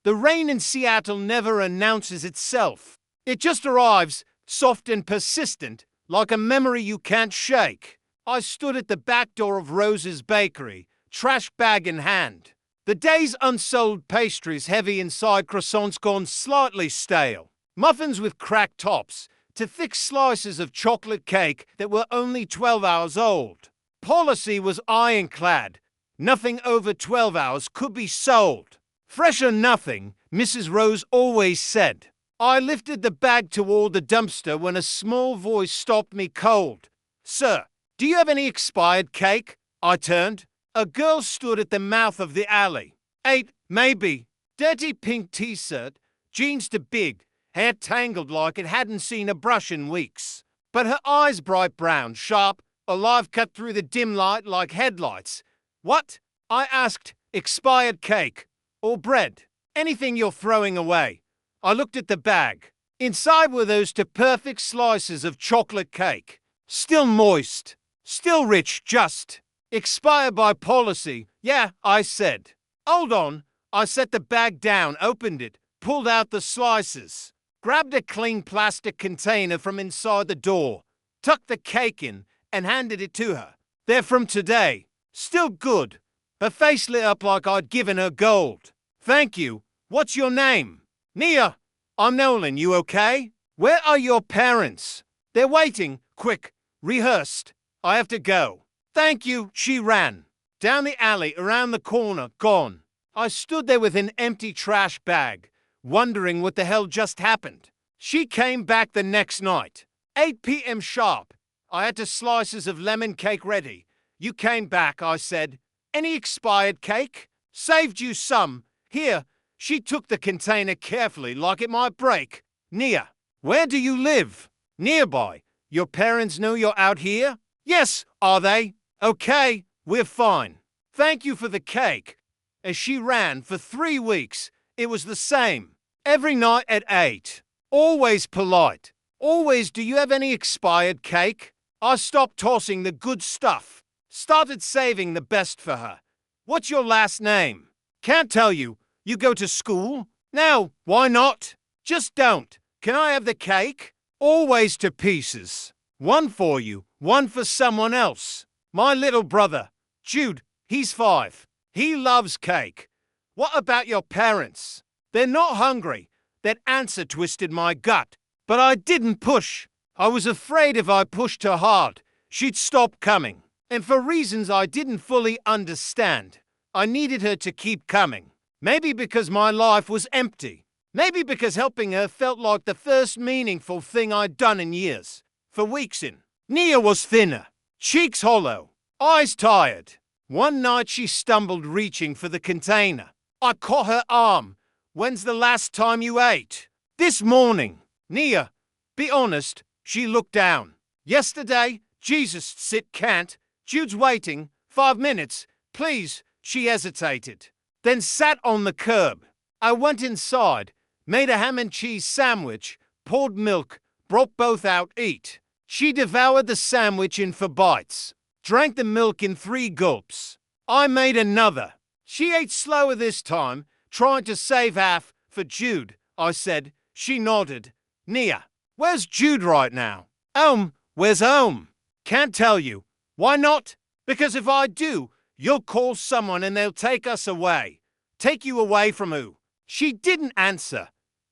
The rain in Seattle never announces itself. It just arrives, soft and persistent, like a memory you can't shake. I stood at the back door of Rose's Bakery, trash bag in hand. The day's unsold pastries heavy inside, croissants gone slightly stale. Muffins with cracked tops, to thick slices of chocolate cake that were only 12 hours old. Policy was ironclad. Nothing over 12 hours could be sold. Fresh or nothing, Mrs. Rose always said. I lifted the bag toward the dumpster when a small voice stopped me cold. "Sir, do you have any expired cake?" I turned. A girl stood at the mouth of the alley. 8, maybe. Dirty pink t-shirt, jeans too big, hair tangled like it hadn't seen a brush in weeks. But her eyes bright brown, sharp, alive, cut through the dim light like headlights. "What?" I asked. "Expired cake. Or bread. Anything you're throwing away." I looked at the bag. Inside were those two perfect slices of chocolate cake. Still moist. Still rich, just. "Expired by policy." "Yeah," I said. "Hold on." I set the bag down, opened it, pulled out the slices, grabbed a clean plastic container from inside the door, tucked the cake in, and handed it to her. "They're from today. Still good." Her face lit up like I'd given her gold. "Thank you. What's your name?" "Nia." "I'm Nolan. You okay?" "Where are your parents?" "They're waiting. Quick. Rehearsed. I have to go." "Thank you." She ran. Down the alley, around the corner, gone. I stood there with an empty trash bag, wondering what the hell just happened. She came back the next night. 8 p.m. sharp. I had 2 slices of lemon cake ready. "You came back," I said. "Any expired cake?" "Saved you some. Here." She took the container carefully, like it might break. "Nia, where do you live?" "Nearby." "Your parents know you're out here?" "Yes." "Are they?" "Okay, we're fine. Thank you for the cake." As she ran for 3 weeks, it was the same. Every night at 8. Always polite. Always, "Do you have any expired cake?" I stopped tossing the good stuff. Started saving the best for her. "What's your last name?" "Can't tell you." "You go to school?" "No." "Why not?" "Just don't." "Can I have the cake?" "Always to pieces. One for you, one for someone else." "My little brother, Jude, he's 5. He loves cake." "What about your parents?" "They're not hungry." That answer twisted my gut. But I didn't push. I was afraid if I pushed her hard, she'd stop coming. And for reasons I didn't fully understand, I needed her to keep coming. Maybe because my life was empty. Maybe because helping her felt like the first meaningful thing I'd done in years. For weeks in. Nia was thinner, cheeks hollow, eyes tired. One night she stumbled reaching for the container. I caught her arm. "When's the last time you ate?" "This morning." "Nia, be honest." She looked down. "Yesterday?" "Jesus, sit, can't. Jude's waiting. 5 minutes. Please." She hesitated, then sat on the curb. I went inside, made a ham and cheese sandwich, poured milk, brought both out, "Eat." She devoured the sandwich in 4 bites, drank the milk in 3 gulps. I made another. She ate slower this time, trying to save half for Jude, I said. She nodded. "Nia, where's Jude right now?" "Home." "Where's home?" "Can't tell you." "Why not?" "Because if I do, you'll call someone and they'll take us away." "Take you away from who?" She didn't answer.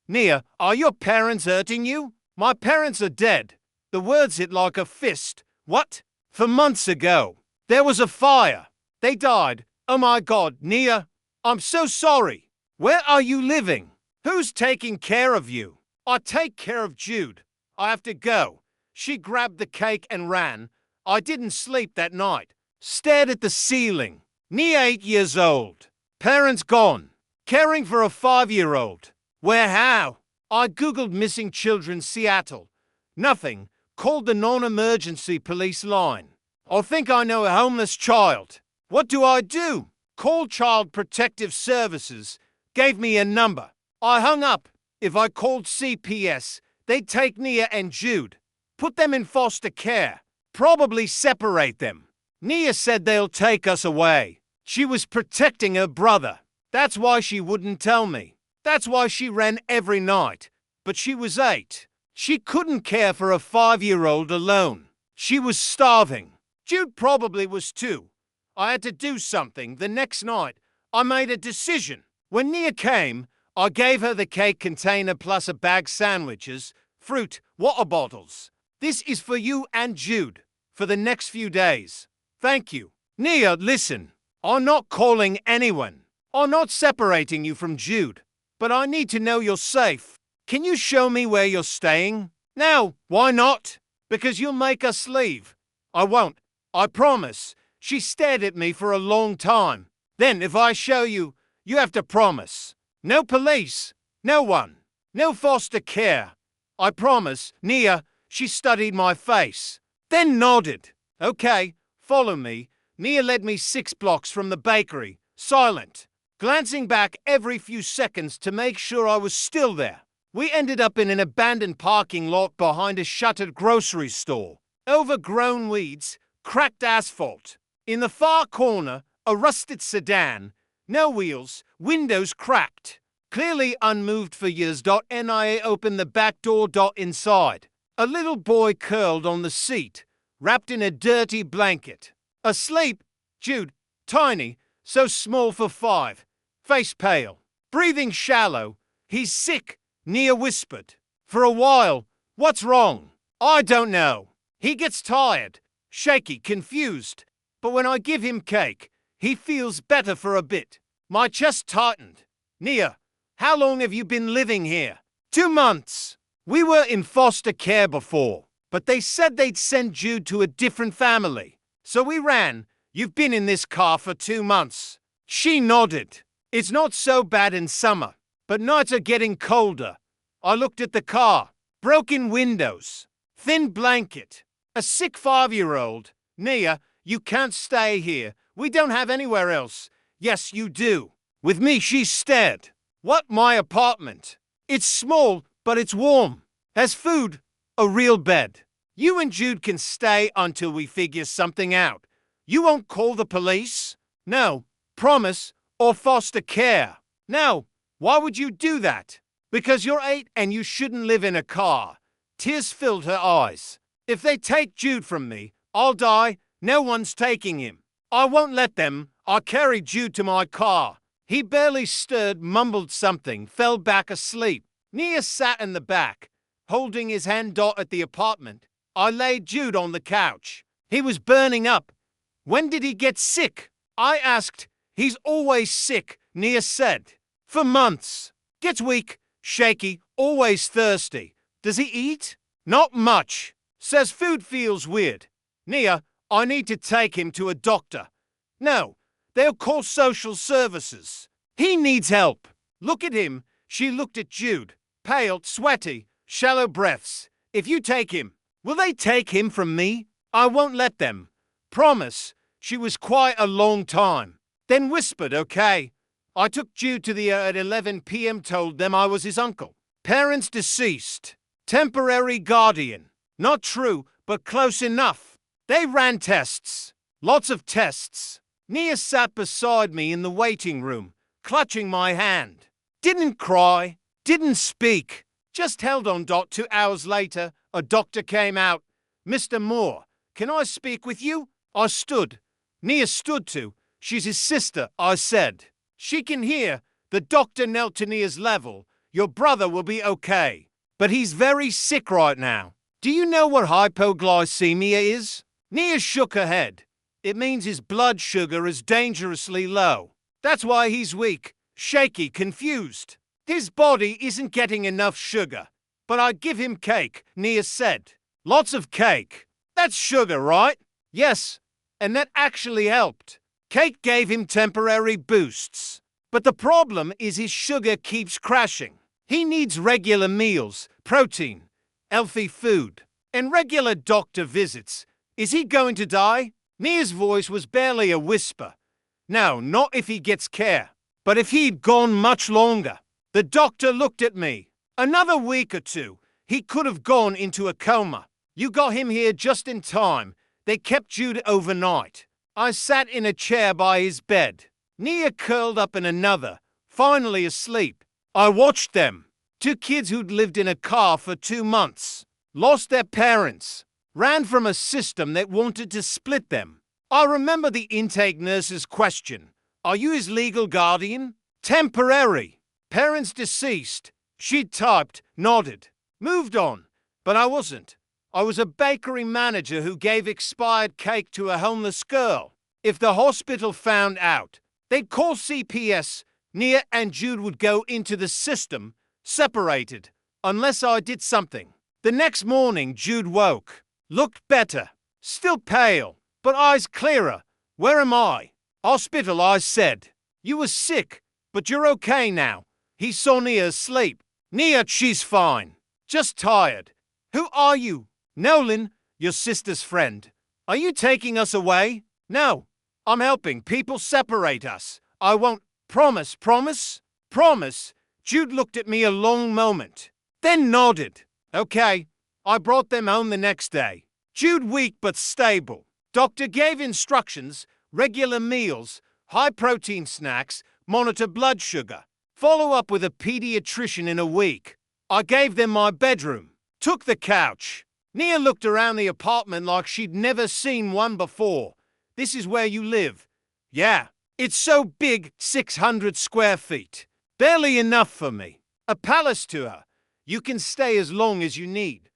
"Nia, are your parents hurting you?" "My parents are dead." The words hit like a fist. "What?" "For months ago. There was a fire. They died." "Oh my God, Nia, I'm so sorry." "Where are you living? Who's taking care of you?" "I take care of Jude. I have to go." She grabbed the cake and ran. I didn't sleep that night. Stared at the ceiling. Nia, 8 years old. Parents gone. Caring for a 5-year-old. Where, how? I googled missing children Seattle. Nothing. Called the non-emergency police line. I think I know a homeless child. What do I do? Called Child Protective Services. Gave me a number. I hung up. If I called CPS, they'd take Nia and Jude. Put them in foster care. Probably separate them. Nia said they'll take us away. She was protecting her brother. That's why she wouldn't tell me. That's why she ran every night. But she was 8. She couldn't care for a 5-year-old alone. She was starving. Jude probably was too. I had to do something. The next night, I made a decision. When Nia came, I gave her the cake container plus a bag sandwiches, fruit, water bottles. This is for you and Jude for the next few days. Thank you. Nia, listen. I'm not calling anyone. I'm not separating you from Jude. But I need to know you're safe. Can you show me where you're staying? Now, why not? Because you'll make us leave. I won't. I promise. She stared at me for a long time. Then, if I show you, you have to promise. No police. No one. No foster care. I promise. Nia, she studied my face. Then nodded. Okay, follow me. Nia led me 6 blocks from the bakery. Silent. Glancing back every few seconds to make sure I was still there. We ended up in an abandoned parking lot behind a shuttered grocery store. Overgrown weeds, cracked asphalt. In the far corner, a rusted sedan. No wheels, windows cracked. Clearly unmoved for years. Nia opened the back door. Inside. A little boy curled on the seat, wrapped in a dirty blanket. Asleep, Jude, tiny, so small for 5. Face pale, breathing shallow. He's sick, Nia whispered. For a while. What's wrong? I don't know. He gets tired, shaky, confused. But when I give him cake, he feels better for a bit. My chest tightened. Nia, how long have you been living here? 2 months. We were in foster care before, but they said they'd send Jude to a different family. So we ran. You've been in this car for 2 months. She nodded. It's not so bad in summer, but nights are getting colder. I looked at the car. Broken windows. Thin blanket. A sick 5-year-old. Nia, you can't stay here. We don't have anywhere else. Yes, you do. With me, she stared. What, my apartment? It's small, but it's warm. Has food. A real bed. You and Jude can stay until we figure something out. You won't call the police? No. Promise. Or foster care. No. Why would you do that? Because you're 8 and you shouldn't live in a car. Tears filled her eyes. If they take Jude from me, I'll die. No one's taking him. I won't let them. I carried Jude to my car. He barely stirred, mumbled something, fell back asleep. Nia sat in the back, holding his hand. At the apartment, I laid Jude on the couch. He was burning up. When did he get sick? I asked. He's always sick, Nia said. For months. Gets weak, shaky, always thirsty. Does he eat? Not much. Says food feels weird. Nia, I need to take him to a doctor. No, they'll call social services. He needs help. Look at him. She looked at Jude. Pale, sweaty, shallow breaths. If you take him, will they take him from me? I won't let them. Promise. She was quiet a long time. Then whispered, okay. I took Jude to the at 11 p.m. Told them I was his uncle. Parents deceased. Temporary guardian. Not true, but close enough. They ran tests. Lots of tests. Nia sat beside me in the waiting room, clutching my hand. Didn't cry. Didn't speak. Just held on. 2 hours later, a doctor came out. Mr. Moore, can I speak with you? I stood. Nia stood too. She's his sister, I said. She can hear. The doctor knelt to Nia's level. Your brother will be okay. But he's very sick right now. Do you know what hypoglycemia is? Nia shook her head. It means his blood sugar is dangerously low. That's why he's weak, shaky, confused. His body isn't getting enough sugar. But I'd give him cake, Nia said. Lots of cake. That's sugar, right? Yes. And that actually helped. Cake gave him temporary boosts. But the problem is his sugar keeps crashing. He needs regular meals, protein, healthy food, and regular doctor visits. Is he going to die? Nia's voice was barely a whisper. No, not if he gets care. But if he'd gone much longer. The doctor looked at me. Another week or 2, he could have gone into a coma. You got him here just in time. They kept Jude overnight. I sat in a chair by his bed. Nia curled up in another, finally asleep. I watched them. Two kids who'd lived in a car for 2 months, lost their parents, ran from a system that wanted to split them. I remember the intake nurse's question, "Are you his legal guardian?" "Temporary. Parents deceased." She'd typed, nodded, moved on. But I wasn't. I was a bakery manager who gave expired cake to a homeless girl. If the hospital found out, they'd call CPS. Nia and Jude would go into the system, separated, unless I did something. The next morning, Jude woke, looked better, still pale, but eyes clearer. "Where am I?" "Hospital," I said. "You were sick, but you're okay now." He saw Nia asleep. "Nia, she's fine. Just tired." "Who are you?" "Nolan, your sister's friend." "Are you taking us away?" "No. I'm helping people separate us. I won't." "Promise, promise?" "Promise." Jude looked at me a long moment, then nodded. "Okay." I brought them home the next day. Jude weak but stable. Doctor gave instructions, regular meals, high-protein snacks, monitor blood sugar. Follow up with a pediatrician in a week. I gave them my bedroom, took the couch. Nia looked around the apartment like she'd never seen one before. "This is where you live?" "Yeah. It's so big, 600 square feet. Barely enough for me." A palace to her. "You can stay as long as you need."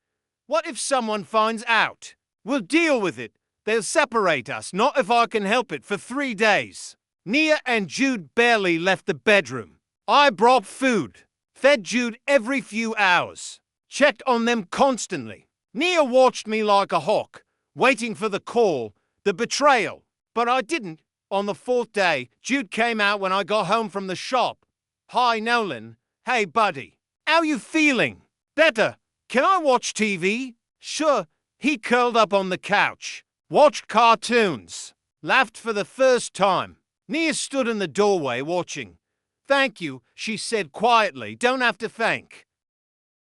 "What if someone finds out?" "We'll deal with it. They'll separate us, not if I can help it, for 3 days. Nia and Jude barely left the bedroom. I brought food, fed Jude every few hours, checked on them constantly. Nia watched me like a hawk, waiting for the call, the betrayal. But I didn't. On the 4th day, Jude came out when I got home from the shop. "Hi, Nolan. Hey, buddy. How you feeling?" "Better. Can I watch TV?" "Sure." He curled up on the couch, watched cartoons, laughed for the first time. Nia stood in the doorway watching. "Thank you," she said quietly. "Don't have to thank."